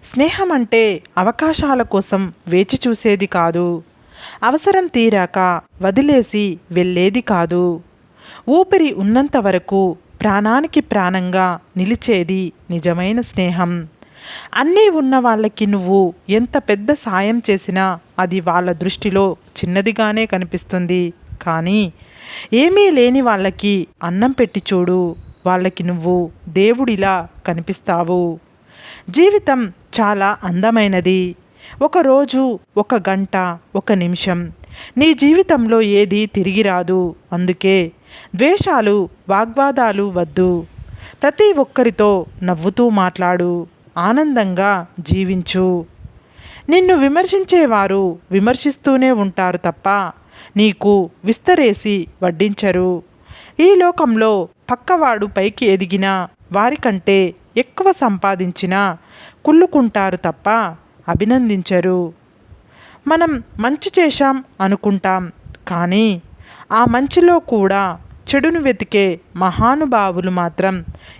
స్నేహం అంటే అవకాశాల కోసం వేచి చూసేది కాదు. అవసరం తీరాక వదిలేసి వెళ్ళేది కాదు. ఊపిరి ఉన్నంత వరకు ప్రాణానికి ప్రాణంగా నిలిచేది నిజమైన స్నేహం. అన్నీ ఉన్న వాళ్ళకి నువ్వు ఎంత పెద్ద సాయం చేసినా అది వాళ్ళ దృష్టిలో చిన్నదిగానే కనిపిస్తుంది. కానీ ఏమీ లేని వాళ్ళకి అన్నం పెట్టి చూడు, వాళ్ళకి నువ్వు దేవుడిలా కనిపిస్తావు. జీవితం చాలా అందమైనది. ఒకరోజు, ఒక గంట, ఒక నిమిషం, నీ జీవితంలో ఏది తిరిగి రాదు. అందుకే ద్వేషాలు, వాగ్వాదాలు వద్దు. ప్రతి ఒక్కరితో నవ్వుతూ మాట్లాడు, ఆనందంగా జీవించు. నిన్ను విమర్శించేవారు విమర్శిస్తూనే ఉంటారు తప్ప నీకు విస్తరేసి వడ్డించరు. ఈ లోకంలో పక్కవాడు పైకి ఎదిగినా, వారికంటే ఎక్కువ సంపాదించినా కుళ్ళుకుంటారు తప్ప అభినందించరు. మనం మంచి చేశాం అనుకుంటాం, కానీ ఆ మంచిలో కూడా చెడును వెతికే మహానుభావులు మాత్రం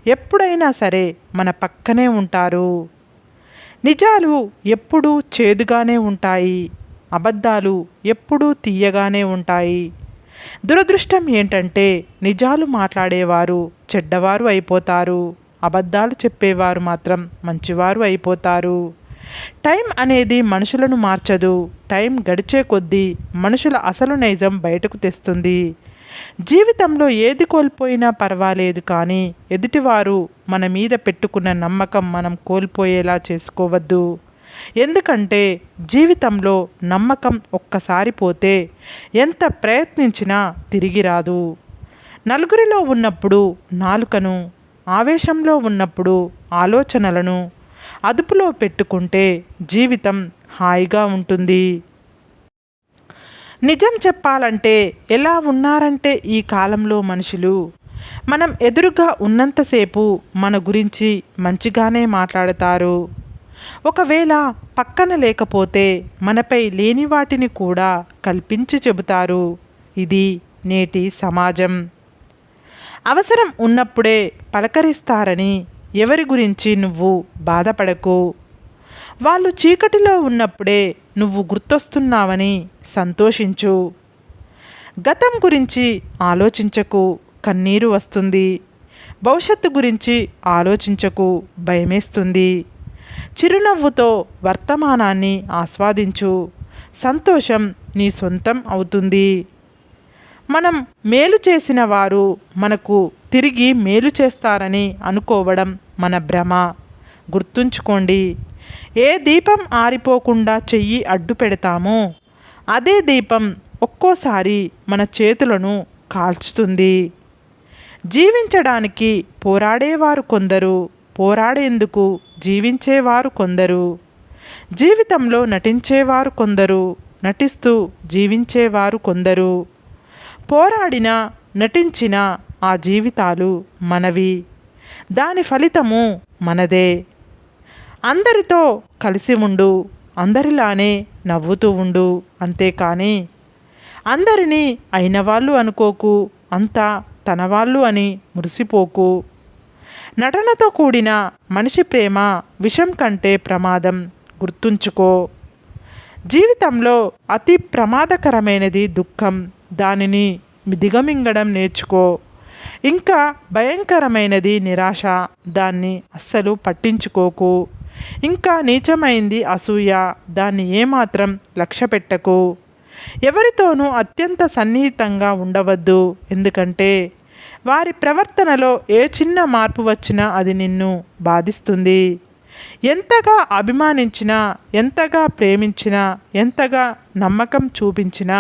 ఎప్పుడైనా సరే మన పక్కనే ఉంటారు. నిజాలు ఎప్పుడూ చేదుగానే ఉంటాయి, అబద్ధాలు ఎప్పుడూ తీయగానే ఉంటాయి. దురదృష్టం ఏంటంటే నిజాలు మాట్లాడేవారు చెడ్డవారు అయిపోతారు, అబద్ధాలు చెప్పేవారు మాత్రం మంచివారు అయిపోతారు. టైం అనేది మనుషులను మార్చదు. టైం గడిచే కొద్దీ మనుషుల అసలు నైజం బయటకు తెస్తుంది. జీవితంలో ఏది కోల్పోయినా పర్వాలేదు, కానీ ఎదుటివారు మన మీద పెట్టుకున్న నమ్మకం మనం కోల్పోయేలా చేసుకోవద్దు. ఎందుకంటే జీవితంలో నమ్మకం ఒక్కసారి పోతే ఎంత ప్రయత్నించినా తిరిగి రాదు. నలుగురిలో ఉన్నప్పుడు నాలుకను, ఆవేశంలో ఉన్నప్పుడు ఆలోచనలను అదుపులో పెట్టుకుంటే జీవితం హాయిగా ఉంటుంది. నిజం చెప్పాలంటే ఎలా ఉన్నారంటే ఈ కాలంలో మనుషులు, మనం ఎదురుగా ఉన్నంతసేపు మన గురించి మంచిగానే మాట్లాడతారు. ఒకవేళ పక్కన లేకపోతే మనపై లేని వాటిని కూడా కల్పించి చెబుతారు. ఇది నేటి సమాజం. అవసరం ఉన్నప్పుడే పలకరిస్తారని ఎవరి గురించి నువ్వు బాధపడకు. వాళ్ళు చీకటిలో ఉన్నప్పుడే నువ్వు గుర్తొస్తున్నావని సంతోషించు. గతం గురించి ఆలోచించకు, కన్నీరు వస్తుంది. భవిష్యత్తు గురించి ఆలోచించకు, భయమేస్తుంది. చిరునవ్వుతో వర్తమానాన్ని ఆస్వాదించు. సంతోషం నీ సొంతం అవుతుంది. మనం మేలు చేసిన వారు మనకు తిరిగి మేలు చేస్తారని అనుకోవడం మన భ్రమ. గుర్తుంచుకోండి, ఏ దీపం ఆరిపోకుండా చెయ్యి అడ్డు పెడతామో అదే దీపం ఒక్కోసారి మన చేతులను కాల్చుతుంది. జీవించడానికి పోరాడేవారు కొందరు, పోరాడేందుకు జీవించేవారు కొందరు. జీవితంలో నటించేవారు కొందరు, నటిస్తూ జీవించేవారు కొందరు. పోరాడిన, నటించిన ఆ జీవితాలు మనవి, దాని ఫలితము మనదే. అందరితో కలిసి ఉండు, అందరిలానే నవ్వుతూ ఉండు. అంతేకాని అందరినీ అయినవాళ్ళు అనుకోకు, అంతా తనవాళ్ళు అని మురిసిపోకు. నటనతో కూడిన మనిషి ప్రేమ విషం కంటే ప్రమాదం. గుర్తుంచుకో. జీవితంలో అతి ప్రమాదకరమైనది దుఃఖం. దానిని దిగమింగడం నేర్చుకో. ఇంకా భయంకరమైనది నిరాశ. దాన్ని అస్సలు పట్టించుకోకు. ఇంకా నీచమైంది అసూయ. దాన్ని ఏమాత్రం లక్ష్య పెట్టకు. ఎవరితోనూ అత్యంత సన్నిహితంగా ఉండవద్దు. ఎందుకంటే వారి ప్రవర్తనలో ఏ చిన్న మార్పు వచ్చినా అది నిన్ను బాధిస్తుంది. ఎంతగా అభిమానించినా, ఎంతగా ప్రేమించినా, ఎంతగా నమ్మకం చూపించినా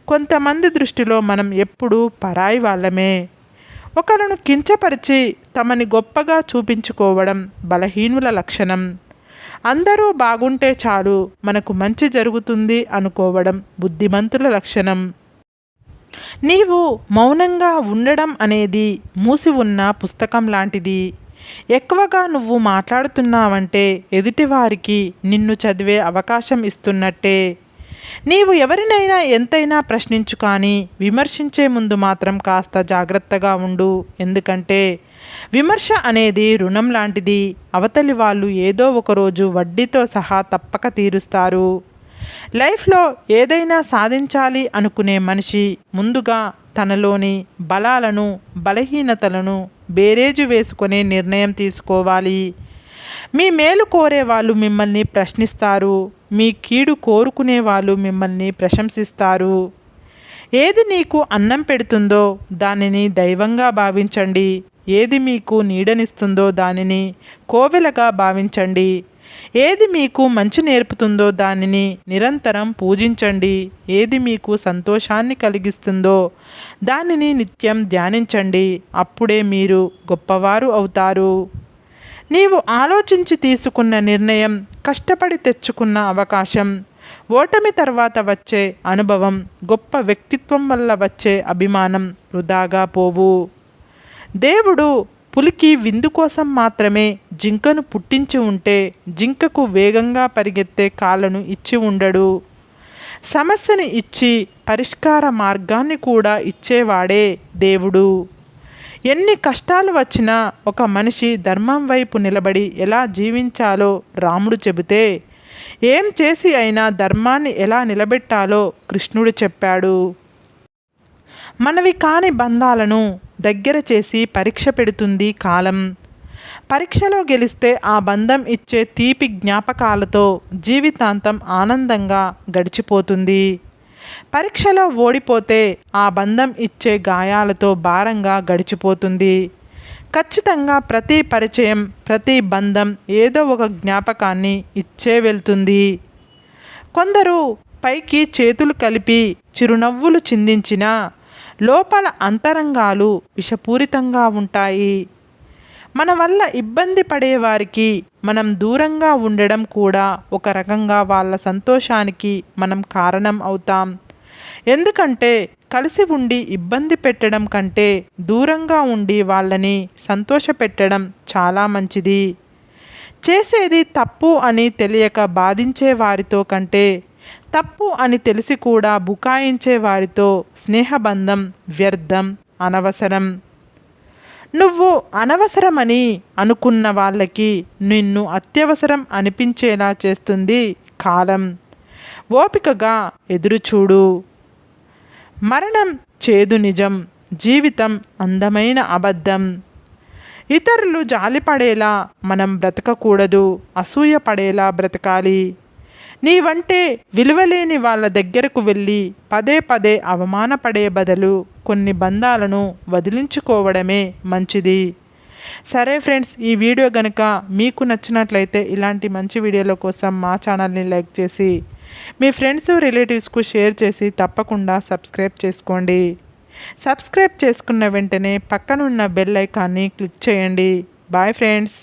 కొంతమంది దృష్టిలో మనం ఎప్పుడూ పరాయి వాళ్ళమే. ఒకరిని కించపరిచి తమని గొప్పగా చూపించుకోవడం బలహీనుల లక్షణం. అందరూ బాగుంటే చాలు, మనకు మంచి జరుగుతుంది అనుకోవడం బుద్ధిమంతుల లక్షణం. నీవు మౌనంగా ఉండడం అనేది మూసి ఉన్న పుస్తకం లాంటిది. ఎక్కువగా నువ్వు మాట్లాడుతున్నావంటే ఎదుటివారికి నిన్ను చదివే అవకాశం ఇస్తున్నట్టే. నీవు ఎవరినైనా ఎంతైనా ప్రశ్నించు, కానీ విమర్శించే ముందు మాత్రం కాస్త జాగ్రత్తగా ఉండు. ఎందుకంటే విమర్శ అనేది రుణం లాంటిది. అవతలి వాళ్ళు ఏదో ఒకరోజు వడ్డీతో సహా తప్పక తీరుస్తారు. లైఫ్లో ఏదైనా సాధించాలి అనుకునే మనిషి ముందుగా తనలోని బలాలను బలహీనతలను బేరేజు వేసుకునే నిర్ణయం తీసుకోవాలి. మీ మేలు కోరే వాళ్ళు మిమ్మల్ని ప్రశ్నిస్తారు. మీ కీడు కోరుకునే వాళ్ళు మిమ్మల్ని ప్రశంసిస్తారు. ఏది నీకు అన్నం పెడుతుందో దానిని దైవంగా భావించండి. ఏది మీకు నీడనిస్తుందో దానిని కోవెలగా భావించండి. ఏది మీకు మంచి నేర్పుతుందో దానిని నిరంతరం పూజించండి. ఏది మీకు సంతోషాన్ని కలిగిస్తుందో దానిని నిత్యం ధ్యానించండి. అప్పుడే మీరు గొప్పవారు అవుతారు. నీవు ఆలోచించి తీసుకున్న నిర్ణయం, కష్టపడి తెచ్చుకున్న అవకాశం, ఓటమి తర్వాత వచ్చే అనుభవం, గొప్ప వ్యక్తిత్వం వల్ల వచ్చే అభిమానం వృధాగా పోవు. దేవుడు పులికి విందు కోసం మాత్రమే జింకను పుట్టించి ఉంటే జింకకు వేగంగా పరిగెత్తే కాళ్ళను ఇచ్చి ఉండడు. సమస్యని ఇచ్చి పరిష్కార మార్గాన్ని కూడా ఇచ్చేవాడే దేవుడు. ఎన్ని కష్టాలు వచ్చినా ఒక మనిషి ధర్మం వైపు నిలబడి ఎలా జీవించాలో రాముడు చెబితే, ఏం చేసి అయినా ధర్మాన్ని ఎలా నిలబెట్టాలో కృష్ణుడు చెప్పాడు. మనవి కాని బంధాలను దగ్గర చేసి పరీక్ష పెడుతుంది కాలం. పరీక్షలో గెలిస్తే ఆ బంధం ఇచ్చే తీపి జ్ఞాపకాలతో జీవితాంతం ఆనందంగా గడిచిపోతుంది. పరీక్షలో ఓడిపోతే ఆ బంధం ఇచ్చే గాయాలతో భారంగా గడిచిపోతుంది. ఖచ్చితంగా ప్రతి పరిచయం, ప్రతి బంధం ఏదో ఒక జ్ఞాపకాన్ని ఇచ్చే వెళ్తుంది. కొందరు పైకి చేతులు కలిపి చిరునవ్వులు చిందించినా లోపల అంతరంగాలు విషపూరితంగా ఉంటాయి. మన వల్ల ఇబ్బంది పడేవారికి మనం దూరంగా ఉండడం కూడా ఒక రకంగా వాళ్ళ సంతోషానికి మనం కారణం అవుతాం. ఎందుకంటే కలిసి ఉండి ఇబ్బంది పెట్టడం కంటే దూరంగా ఉండి వాళ్ళని సంతోషపెట్టడం చాలా మంచిది. చేసేది తప్పు అని తెలియక బాధించే వారితో కంటే తప్పు అని తెలిసి కూడా బుకాయించే వారితో స్నేహబంధం వ్యర్థం, అనవసరం. నువ్వు అనవసరమని అనుకున్న వాళ్ళకి నిన్ను అత్యవసరం అనిపించేలా చేస్తుంది కాలం. ఓపికగా ఎదురుచూడు. మరణం చేదు నిజం, జీవితం అందమైన అబద్ధం. ఇతరులు జాలిపడేలా మనం బ్రతకకూడదు, అసూయ పడేలా బ్రతకాలి. నీవంటే విలువలేని వాళ్ళ దగ్గరకు వెళ్ళి పదే పదే అవమానపడే బదులు కొన్ని బంధాలను వదిలించుకోవడమే మంచిది. సరే ఫ్రెండ్స్, ఈ వీడియో కనుక మీకు నచ్చినట్లయితే ఇలాంటి మంచి వీడియోల కోసం మా ఛానల్ని లైక్ చేసి మీ ఫ్రెండ్స్ రిలేటివ్స్కు షేర్ చేసి తప్పకుండా సబ్స్క్రైబ్ చేసుకోండి. సబ్స్క్రైబ్ చేసుకున్న వెంటనే పక్కనున్న బెల్ ఐకాన్ని క్లిక్ చేయండి. Bye friends.